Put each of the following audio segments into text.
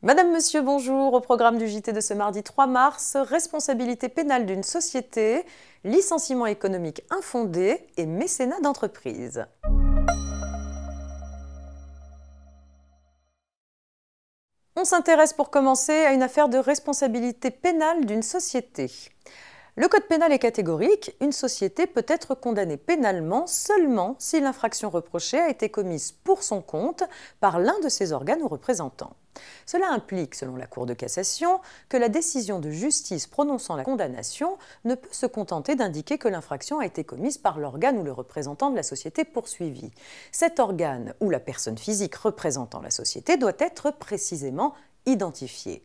Madame, Monsieur, bonjour. Au programme du JT de ce mardi 3 mars, responsabilité pénale d'une société, licenciement économique infondé et mécénat d'entreprise. On s'intéresse pour commencer à une affaire de responsabilité pénale d'une société. Le code pénal est catégorique, une société peut être condamnée pénalement seulement si l'infraction reprochée a été commise pour son compte par l'un de ses organes ou représentants. Cela implique, selon la Cour de cassation, que la décision de justice prononçant la condamnation ne peut se contenter d'indiquer que l'infraction a été commise par l'organe ou le représentant de la société poursuivie. Cet organe ou la personne physique représentant la société doit être précisément identifié.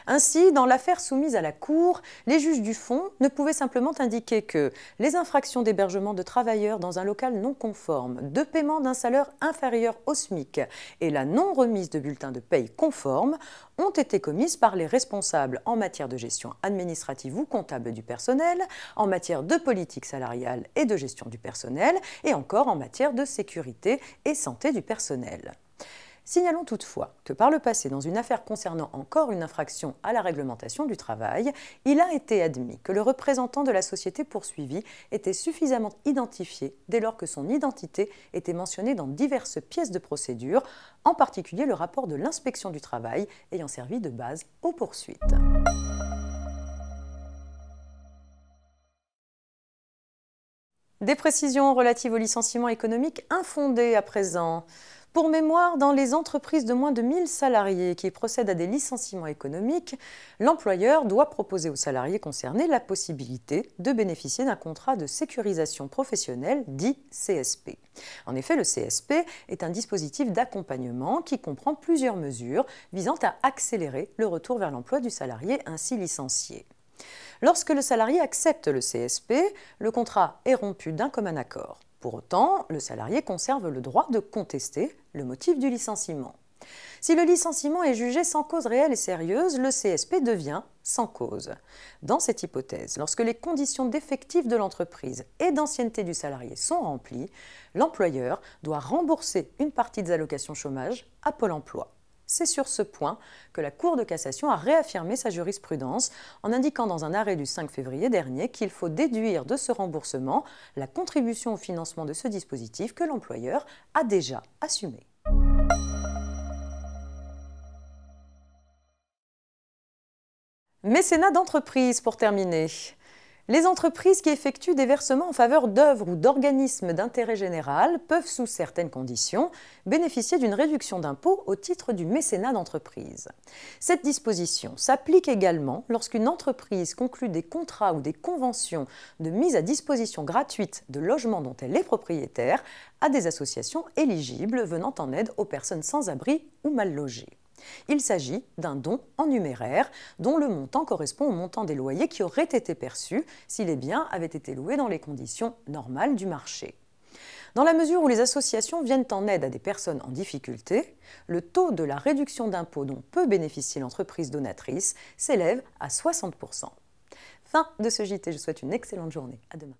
Ainsi, dans l'affaire soumise à la Cour, les juges du fond ne pouvaient simplement indiquer que les infractions d'hébergement de travailleurs dans un local non conforme, de paiement d'un salaire inférieur au SMIC et la non-remise de bulletins de paye conformes ont été commises par les responsables en matière de gestion administrative ou comptable du personnel, en matière de politique salariale et de gestion du personnel, et encore en matière de sécurité et santé du personnel. Signalons toutefois que par le passé, dans une affaire concernant encore une infraction à la réglementation du travail, il a été admis que le représentant de la société poursuivie était suffisamment identifié dès lors que son identité était mentionnée dans diverses pièces de procédure, en particulier le rapport de l'inspection du travail ayant servi de base aux poursuites. Des précisions relatives au licenciement économique infondé à présent. Pour mémoire, dans les entreprises de moins de 1000 salariés qui procèdent à des licenciements économiques, l'employeur doit proposer aux salariés concernés la possibilité de bénéficier d'un contrat de sécurisation professionnelle dit CSP. En effet, le CSP est un dispositif d'accompagnement qui comprend plusieurs mesures visant à accélérer le retour vers l'emploi du salarié ainsi licencié. Lorsque le salarié accepte le CSP, le contrat est rompu d'un commun accord. Pour autant, le salarié conserve le droit de contester le motif du licenciement. Si le licenciement est jugé sans cause réelle et sérieuse, le CSP devient sans cause. Dans cette hypothèse, lorsque les conditions d'effectif de l'entreprise et d'ancienneté du salarié sont remplies, l'employeur doit rembourser une partie des allocations chômage à Pôle emploi. C'est sur ce point que la Cour de cassation a réaffirmé sa jurisprudence en indiquant dans un arrêt du 5 février dernier qu'il faut déduire de ce remboursement la contribution au financement de ce dispositif que l'employeur a déjà assumé. Mécénat d'entreprise pour terminer. Les entreprises qui effectuent des versements en faveur d'œuvres ou d'organismes d'intérêt général peuvent, sous certaines conditions, bénéficier d'une réduction d'impôt au titre du mécénat d'entreprise. Cette disposition s'applique également lorsqu'une entreprise conclut des contrats ou des conventions de mise à disposition gratuite de logements dont elle est propriétaire à des associations éligibles venant en aide aux personnes sans abri ou mal logées. Il s'agit d'un don en numéraire dont le montant correspond au montant des loyers qui auraient été perçus si les biens avaient été loués dans les conditions normales du marché. Dans la mesure où les associations viennent en aide à des personnes en difficulté, le taux de la réduction d'impôt dont peut bénéficier l'entreprise donatrice s'élève à 60%. Fin de ce JT, je vous souhaite une excellente journée. À demain.